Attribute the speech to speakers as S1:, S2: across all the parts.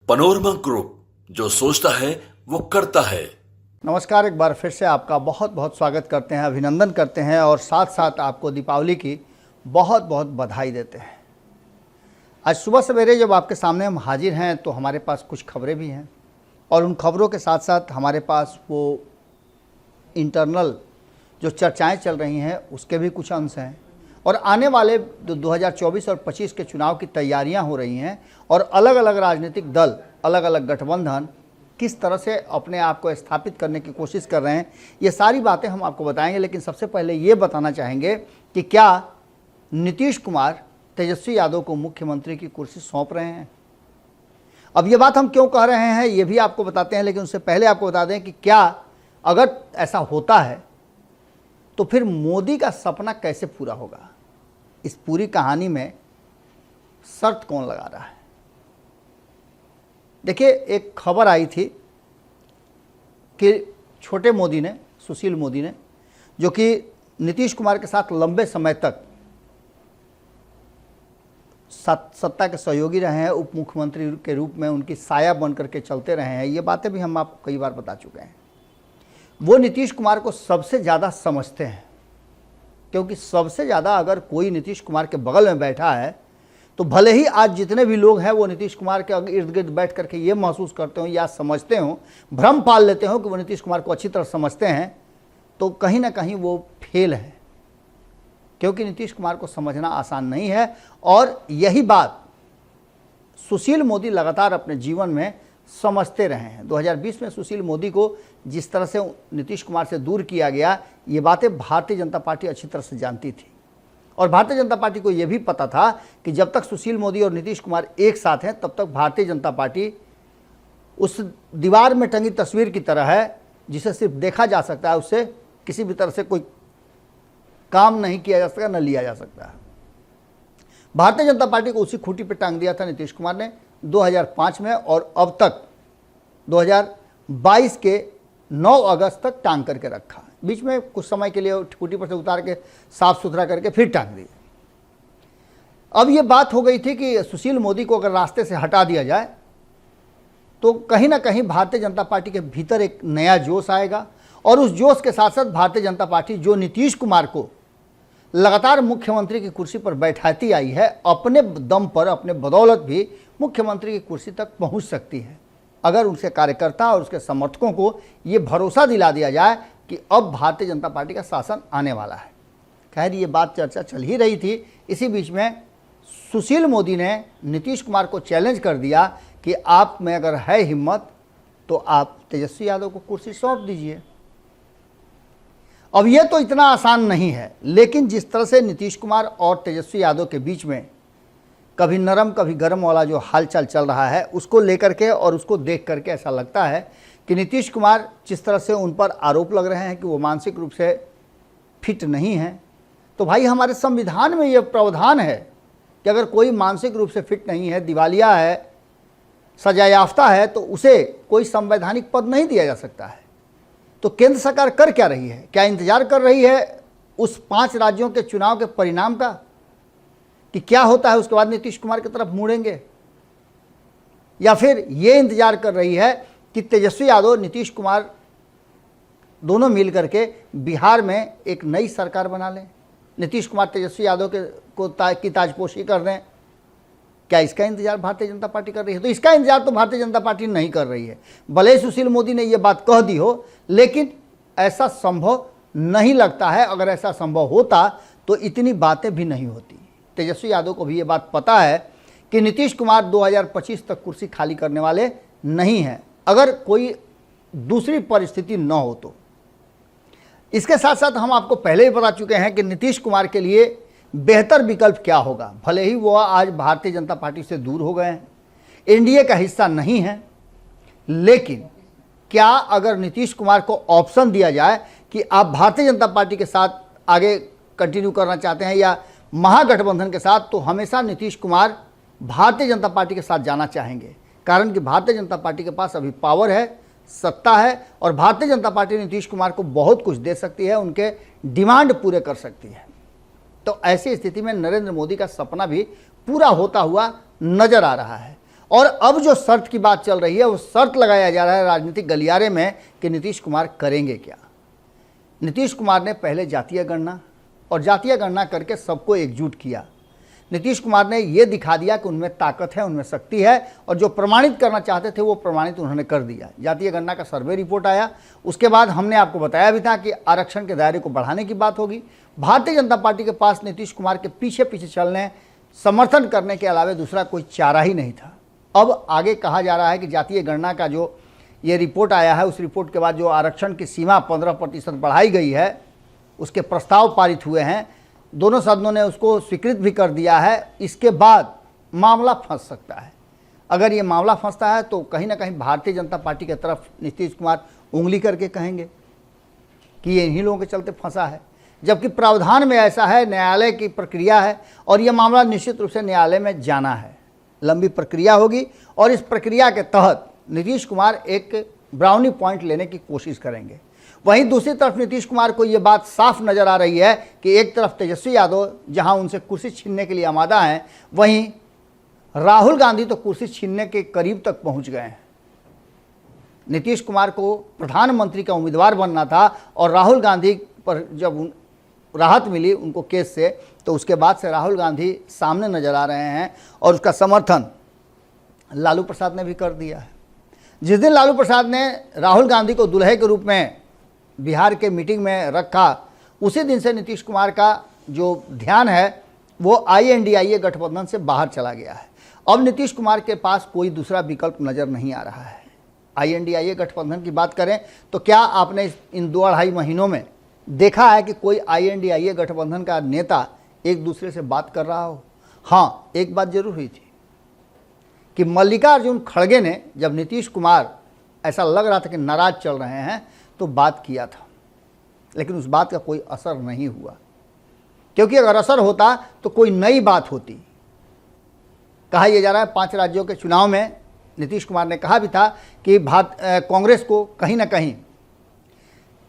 S1: Panorama group, जो सोचता है वो करता है।
S2: नमस्कार, एक बार फिर से आपका बहुत बहुत स्वागत करते हैं, अभिनंदन करते हैं और साथ साथ आपको दीपावली की बहुत बहुत बधाई देते हैं। आज सुबह सवेरे जब आपके सामने हम हाजिर हैं तो हमारे पास कुछ खबरें भी हैं और उन खबरों के साथ साथ हमारे पास वो इंटरनल जो चर्चाएं चल रही हैं उसके भी कुछ अंश हैं और आने वाले 2024 और 25 के चुनाव की तैयारियां हो रही हैं और अलग अलग राजनीतिक दल, अलग अलग गठबंधन किस तरह से अपने आप को स्थापित करने की कोशिश कर रहे हैं, ये सारी बातें हम आपको बताएंगे। लेकिन सबसे पहले ये बताना चाहेंगे कि क्या नीतीश कुमार तेजस्वी यादव को मुख्यमंत्री की कुर्सी सौंप रहे हैं। अब ये बात हम क्यों कह रहे हैं ये भी आपको बताते हैं, लेकिन उससे पहले आपको बता दें कि क्या अगर ऐसा होता है तो फिर मोदी का सपना कैसे पूरा होगा। इस पूरी कहानी में शर्त कौन लगा रहा है। देखिए, एक खबर आई थी कि छोटे मोदी ने, सुशील मोदी ने, जो कि नीतीश कुमार के साथ लंबे समय तक सत्ता के सहयोगी रहे हैं, उप मुख्यमंत्री के रूप में उनकी साया बन करके चलते रहे हैं, ये बातें भी हम आपको कई बार बता चुके हैं। वो नीतीश कुमार को सबसे ज़्यादा समझते हैं, क्योंकि सबसे ज़्यादा अगर कोई नीतीश कुमार के बगल में बैठा है तो भले ही आज जितने भी लोग हैं वो नीतीश कुमार के इर्द गिर्द बैठ करके ये महसूस करते हो या समझते हो, भ्रम पाल लेते हो कि वो नीतीश कुमार को अच्छी तरह समझते हैं, तो कहीं ना कहीं वो फेल है, क्योंकि नीतीश कुमार को समझना आसान नहीं है। और यही बात सुशील मोदी लगातार अपने जीवन में समझते रहे हैं। 2020 में सुशील मोदी को जिस तरह से नीतीश कुमार से दूर किया गया, ये बातें भारतीय जनता पार्टी अच्छी तरह से जानती थी और भारतीय जनता पार्टी को यह भी पता था कि जब तक सुशील मोदी और नीतीश कुमार एक साथ हैं तब तक भारतीय जनता पार्टी उस दीवार में टंगी तस्वीर की तरह है जिसे सिर्फ देखा जा सकता है, उससे किसी भी तरह से कोई काम नहीं किया जा सकता, न लिया जा सकता है। भारतीय जनता पार्टी को उसी खूंटी पर टांग दिया था नीतीश कुमार ने 2005 में और अब तक 2022 के 9 अगस्त तक टांग करके रखा। बीच में कुछ समय के लिए खूंटी पर से उतार के साफ सुथरा करके फिर टांग दिया। अब ये बात हो गई थी कि सुशील मोदी को अगर रास्ते से हटा दिया जाए तो कहीं ना कहीं भारतीय जनता पार्टी के भीतर एक नया जोश आएगा और उस जोश के साथ साथ भारतीय जनता पार्टी जो नीतीश कुमार को लगातार मुख्यमंत्री की कुर्सी पर बैठाती आई है, अपने दम पर, अपने बदौलत भी मुख्यमंत्री की कुर्सी तक पहुंच सकती है अगर उनके कार्यकर्ता और उसके समर्थकों को ये भरोसा दिला दिया जाए कि अब भारतीय जनता पार्टी का शासन आने वाला है। खैर, ये बात चर्चा चल ही रही थी। इसी बीच में सुशील मोदी ने नीतीश कुमार को चैलेंज कर दिया कि आप में अगर है हिम्मत तो आप तेजस्वी यादव को कुर्सी सौंप दीजिए। अब यह तो इतना आसान नहीं है, लेकिन जिस तरह से नीतीश कुमार और तेजस्वी यादव के बीच में कभी नरम कभी गर्म वाला जो हालचाल चल रहा है, उसको लेकर के और उसको देख करके ऐसा लगता है कि नीतीश कुमार जिस तरह से उन पर आरोप लग रहे हैं कि वो मानसिक रूप से फिट नहीं हैं, तो भाई हमारे संविधान में ये प्रावधान है कि अगर कोई मानसिक रूप से फिट नहीं है, दिवालिया है, सजायाफ्ता है, तो उसे कोई संवैधानिक पद नहीं दिया जा सकता है। तो केंद्र सरकार कर क्या रही है? क्या इंतजार कर रही है उस 5 राज्यों के चुनाव के परिणाम का कि क्या होता है, उसके बाद नीतीश कुमार की तरफ मुड़ेंगे, या फिर ये इंतजार कर रही है कि तेजस्वी यादव नीतीश कुमार दोनों मिल करके बिहार में एक नई सरकार बना लें, नीतीश कुमार तेजस्वी यादव की ताजपोशी कर दें? क्या इसका इंतजार भारतीय जनता पार्टी कर रही है? तो इसका इंतजार तो भारतीय जनता पार्टी नहीं कर रही है। भले ही सुशील मोदी ने यह बात कह दी हो, लेकिन ऐसा संभव नहीं लगता है। अगर ऐसा संभव होता तो इतनी बातें भी नहीं होती। तेजस्वी यादव को भी ये बात पता है कि नीतीश कुमार 2025 तक कुर्सी खाली करने वाले नहीं हैं, अगर कोई दूसरी परिस्थिति न हो तो। इसके साथ साथ हम आपको पहले ही बता चुके हैं कि नीतीश कुमार के लिए बेहतर विकल्प क्या होगा। भले ही वो आज भारतीय जनता पार्टी से दूर हो गए हैं, एनडीए का हिस्सा नहीं है, लेकिन क्या अगर नीतीश कुमार को ऑप्शन दिया जाए कि आप भारतीय जनता पार्टी के साथ आगे कंटिन्यू करना चाहते हैं या महागठबंधन के साथ, तो हमेशा नीतीश कुमार भारतीय जनता पार्टी के साथ जाना चाहेंगे। कारण कि भारतीय जनता पार्टी के पास अभी पावर है, सत्ता है और भारतीय जनता पार्टी नीतीश कुमार को बहुत कुछ दे सकती है, उनके डिमांड पूरे कर सकती है। तो ऐसी स्थिति में नरेंद्र मोदी का सपना भी पूरा होता हुआ नजर आ रहा है। और अब जो शर्त की बात चल रही है वो शर्त लगाया जा रहा है राजनीतिक गलियारे में कि नीतीश कुमार करेंगे क्या। नीतीश कुमार ने पहले जातीय गणना और जातीय गणना करके सबको एकजुट किया। नीतीश कुमार ने यह दिखा दिया कि उनमें ताकत है, उनमें शक्ति है, और जो प्रमाणित करना चाहते थे वो प्रमाणित उन्होंने कर दिया। जातीय गणना का सर्वे रिपोर्ट आया, उसके बाद हमने आपको बताया भी था कि आरक्षण के दायरे को बढ़ाने की बात होगी। भारतीय जनता पार्टी के पास नीतीश कुमार के पीछे पीछे चलने, समर्थन करने के अलावा दूसरा कोई चारा ही नहीं था। अब आगे कहा जा रहा है कि जातीय गणना का जो ये रिपोर्ट आया है, उस रिपोर्ट के बाद जो आरक्षण की सीमा 15% बढ़ाई गई है, उसके प्रस्ताव पारित हुए हैं, दोनों सदनों ने उसको स्वीकृत भी कर दिया है। इसके बाद मामला फंस सकता है। अगर ये मामला फंसता है तो कहीं ना कहीं भारतीय जनता पार्टी की तरफ नीतीश कुमार उंगली करके कहेंगे कि ये इन्हीं लोगों के चलते फंसा है, जबकि प्रावधान में ऐसा है, न्यायालय की प्रक्रिया है और ये मामला निश्चित रूप से न्यायालय में जाना है। लंबी प्रक्रिया होगी और इस प्रक्रिया के तहत नीतीश कुमार एक ब्राउनी पॉइंट लेने की कोशिश करेंगे। वहीं दूसरी तरफ नीतीश कुमार को यह बात साफ नजर आ रही है कि एक तरफ तेजस्वी यादव जहां उनसे कुर्सी छीनने के लिए आमादा हैं, वहीं राहुल गांधी तो कुर्सी छीनने के करीब तक पहुंच गए हैं। नीतीश कुमार को प्रधानमंत्री का उम्मीदवार बनना था और राहुल गांधी पर जब राहत मिली उनको केस से, तो उसके बाद से राहुल गांधी सामने नजर आ रहे हैं और उसका समर्थन लालू प्रसाद ने भी कर दिया है। जिस दिन लालू प्रसाद ने राहुल गांधी को दुल्हे के रूप में बिहार के मीटिंग में रखा, उसी दिन से नीतीश कुमार का जो ध्यान है वो INDIA गठबंधन से बाहर चला गया है। अब नीतीश कुमार के पास कोई दूसरा विकल्प नज़र नहीं आ रहा है। INDIA गठबंधन की बात करें तो क्या आपने इन 2-2.5 महीनों में देखा है कि कोई INDIA गठबंधन का नेता एक दूसरे से बात कर रहा हो? हाँ, एक बात जरूर हुई थी कि मल्लिकार्जुन खड़गे ने, जब नीतीश कुमार ऐसा लग रहा था कि नाराज चल रहे हैं, तो बात किया था, लेकिन उस बात का कोई असर नहीं हुआ, क्योंकि अगर असर होता तो कोई नई बात होती। कहा यह जा रहा है 5 राज्यों के चुनाव में नीतीश कुमार ने कहा भी था कि कांग्रेस को कहीं ना कहीं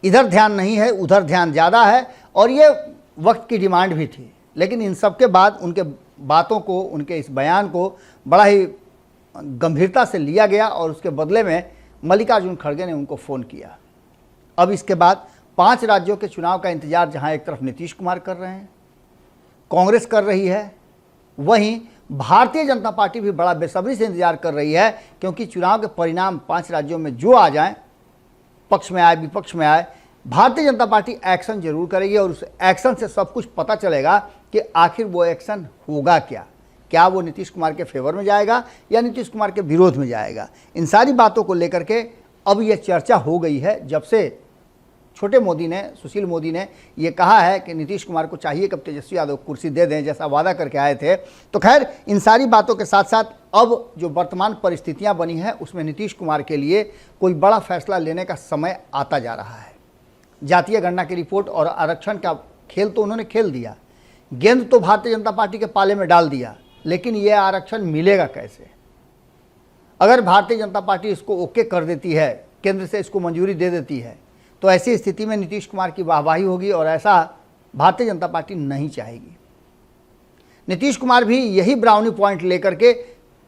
S2: इधर ध्यान नहीं है, उधर ध्यान ज़्यादा है, और ये वक्त की डिमांड भी थी। लेकिन इन सब के बाद उनके बातों को, उनके इस बयान को बड़ा ही गंभीरता से लिया गया और उसके बदले में मल्लिकार्जुन खड़गे ने उनको फ़ोन किया। अब इसके बाद 5 राज्यों के चुनाव का इंतजार जहां एक तरफ नीतीश कुमार कर रहे हैं, कांग्रेस कर रही है, वहीं भारतीय जनता पार्टी भी बड़ा बेसब्री से इंतजार कर रही है, क्योंकि चुनाव के परिणाम 5 राज्यों में जो आ जाएं, पक्ष में आए विपक्ष में आए, भारतीय जनता पार्टी एक्शन जरूर करेगी और उस एक्शन से सब कुछ पता चलेगा कि आखिर वो एक्शन होगा क्या वो नीतीश कुमार के फेवर में जाएगा या नीतीश कुमार के विरोध में जाएगा। इन सारी बातों को लेकर के अब ये चर्चा हो गई है, जब से छोटे मोदी ने, सुशील मोदी ने ये कहा है कि नीतीश कुमार को चाहिए कि अब तेजस्वी यादव कुर्सी दे दें, जैसा वादा करके आए थे। तो खैर, इन सारी बातों के साथ साथ अब जो वर्तमान परिस्थितियां बनी हैं, उसमें नीतीश कुमार के लिए कोई बड़ा फैसला लेने का समय आता जा रहा है। जातीय गणना की रिपोर्ट और आरक्षण का खेल तो उन्होंने खेल दिया, गेंद तो भारतीय जनता पार्टी के पाले में डाल दिया, लेकिन यह आरक्षण मिलेगा कैसे? अगर भारतीय जनता पार्टी इसको ओके कर देती है, केंद्र से इसको मंजूरी दे देती है, तो ऐसी स्थिति में नीतीश कुमार की वाहवाही होगी और ऐसा भारतीय जनता पार्टी नहीं चाहेगी। नीतीश कुमार भी यही ब्राउनी पॉइंट लेकर के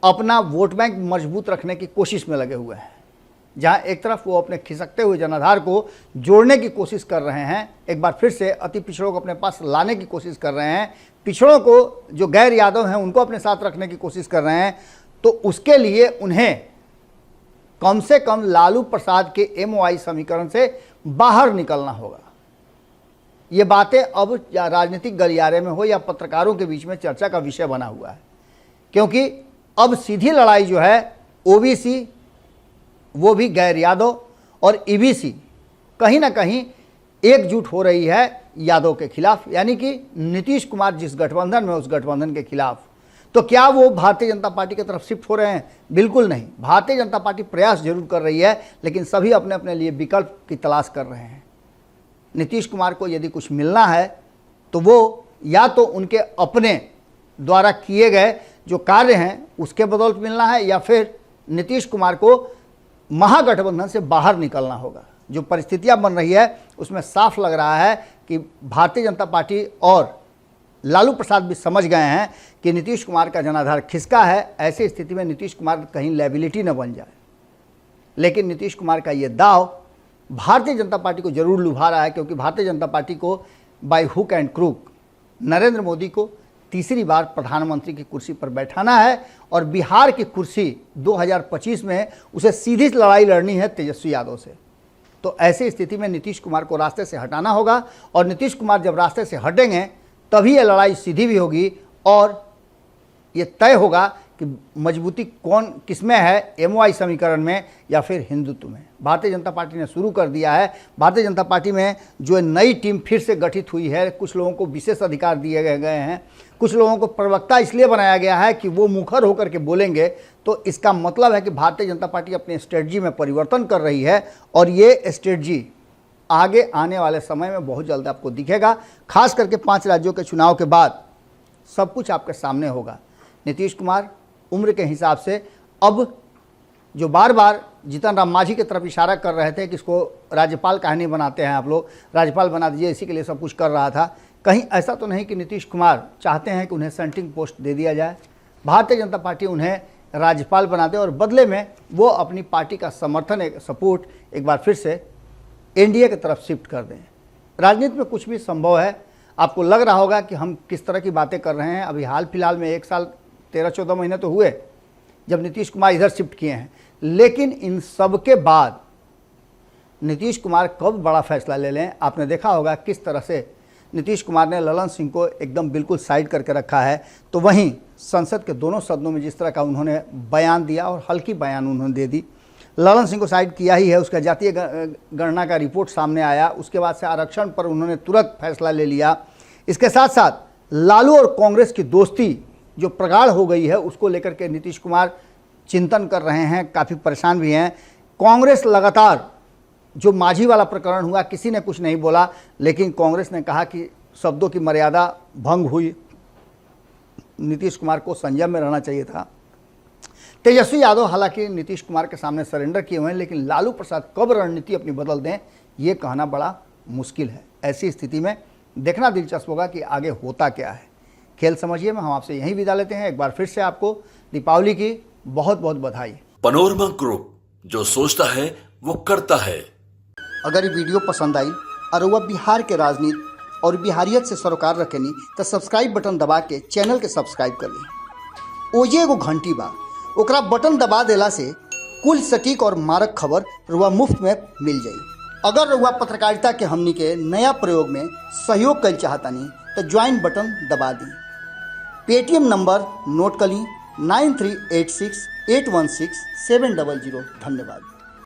S2: अपना वोट बैंक मजबूत रखने की कोशिश में लगे हुए हैं, जहां एक तरफ वो अपने खिसकते हुए जनाधार को जोड़ने की कोशिश कर रहे हैं, एक बार फिर से अति पिछड़ों को अपने पास लाने की कोशिश कर रहे हैं, पिछड़ों को, जो गैर यादव हैं, उनको अपने साथ रखने की कोशिश कर रहे हैं। तो उसके लिए उन्हें कम से कम लालू प्रसाद के MOI समीकरण से बाहर निकलना होगा। ये बातें अब राजनीतिक गलियारे में हो या पत्रकारों के बीच में चर्चा का विषय बना हुआ है, क्योंकि अब सीधी लड़ाई जो है OBC, वो भी गैर यादव, और EBC कहीं ना कहीं एकजुट हो रही है यादव के खिलाफ, यानी कि नीतीश कुमार जिस गठबंधन में, उस गठबंधन के खिलाफ। तो क्या वो भारतीय जनता पार्टी की तरफ शिफ्ट हो रहे हैं? बिल्कुल नहीं। भारतीय जनता पार्टी प्रयास जरूर कर रही है, लेकिन सभी अपने अपने लिए विकल्प की तलाश कर रहे हैं। नीतीश कुमार को यदि कुछ मिलना है तो वो या तो उनके अपने द्वारा किए गए जो कार्य हैं उसके बदौलत मिलना है, या फिर नीतीश कुमार को महागठबंधन से बाहर निकलना होगा। जो परिस्थितियां बन रही है उसमें साफ लग रहा है कि भारतीय जनता पार्टी और लालू प्रसाद भी समझ गए हैं कि नीतीश कुमार का जनाधार खिसका है। ऐसी स्थिति में नीतीश कुमार कहीं लायबिलिटी न बन जाए। लेकिन नीतीश कुमार का ये दाव भारतीय जनता पार्टी को जरूर लुभा रहा है, क्योंकि भारतीय जनता पार्टी को by hook and crook Narendra Modi को तीसरी बार प्रधानमंत्री की कुर्सी पर बैठाना है और बिहार की कुर्सी 2025 में उसे सीधी लड़ाई लड़नी है तेजस्वी यादव से। तो ऐसी स्थिति में नीतीश कुमार को रास्ते से हटाना होगा और नीतीश कुमार जब रास्ते से हटेंगे तभी यह लड़ाई सीधी भी होगी और ये तय होगा कि मजबूती कौन किसमें है, एमओआई समीकरण में या फिर हिंदुत्व में। भारतीय जनता पार्टी ने शुरू कर दिया है। भारतीय जनता पार्टी में जो नई टीम फिर से गठित हुई है, कुछ लोगों को विशेष अधिकार दिए गए हैं, कुछ लोगों को प्रवक्ता इसलिए बनाया गया है कि वो मुखर होकर के बोलेंगे। तो इसका मतलब है कि भारतीय जनता पार्टी अपनी स्ट्रेटजी में परिवर्तन कर रही है और ये स्ट्रेटजी आगे आने वाले समय में बहुत जल्द आपको दिखेगा। खास करके 5 राज्यों के चुनाव के बाद सब कुछ आपके सामने होगा। नीतीश कुमार उम्र के हिसाब से अब जो बार बार जीतन राम मांझी की तरफ इशारा कर रहे थे कि इसको राज्यपाल काहे नहीं बनाते हैं आप लोग, राज्यपाल बना दीजिए, इसी के लिए सब कुछ कर रहा था। कहीं ऐसा तो नहीं कि नीतीश कुमार चाहते हैं कि उन्हें सेंटिंग पोस्ट दे दिया जाए, भारतीय जनता पार्टी उन्हें राज्यपाल बना दे और बदले में वो अपनी पार्टी का समर्थन एक सपोर्ट एक बार फिर से एनडीए की तरफ शिफ्ट कर दें। राजनीति में कुछ भी संभव है। आपको लग रहा होगा कि हम किस तरह की बातें कर रहे हैं। अभी हाल फिलहाल में 1 साल 13-14 महीने तो हुए जब नीतीश कुमार इधर शिफ्ट किए हैं, लेकिन इन सब के बाद नीतीश कुमार कब बड़ा फैसला ले लें। आपने देखा होगा किस तरह से नीतीश कुमार ने ललन सिंह को एकदम बिल्कुल साइड करके रखा है। तो वहीं संसद के दोनों सदनों में जिस तरह का उन्होंने बयान दिया और हल्की बयान उन्होंने दे दी, ललन सिंह को साइड किया ही है। उसका जातीय गणना का रिपोर्ट सामने आया, उसके बाद से आरक्षण पर उन्होंने तुरंत फैसला ले लिया। इसके साथ साथ लालू और कांग्रेस की दोस्ती जो प्रगाढ़ हो गई है उसको लेकर के नीतीश कुमार चिंतन कर रहे हैं, काफ़ी परेशान भी हैं। कांग्रेस लगातार जो मांझी वाला प्रकरण हुआ किसी ने कुछ नहीं बोला, लेकिन कांग्रेस ने कहा कि शब्दों की मर्यादा भंग हुई, नीतीश कुमार को संयम में रहना चाहिए था। तेजस्वी यादव हालांकि नीतीश कुमार के सामने सरेंडर किए हुए हैं, लेकिन लालू प्रसाद कब रणनीति अपनी बदल दें ये कहना बड़ा मुश्किल है। ऐसी स्थिति में देखना दिलचस्प होगा कि आगे होता क्या है। खेल समझिए में हम आपसे यहीं विदा लेते हैं। एक बार फिर से आपको दीपावली की बहुत बहुत बधाई।
S1: पनोरमा ग्रुप, जो सोचता है वो करता है।
S2: अगर ये वीडियो पसंद आई और वह बिहार के राजनीति और बिहारियत से सरोकार रखेनी तो सब्सक्राइब बटन दबा के चैनल के सब्सक्राइब कर ली। ओजे एगो घंटी बा, ओकरा बटन दबा देला से कुल सटीक और मारक खबर रुआ मुफ्त में मिल जाई। अगर रुआ पत्रकारिता के हमनी के नया प्रयोग में सहयोग कर चाहतानी तो ज्वाइन बटन दबा दी। पेटीएम नंबर नोट कर ली 9386816700। धन्यवाद।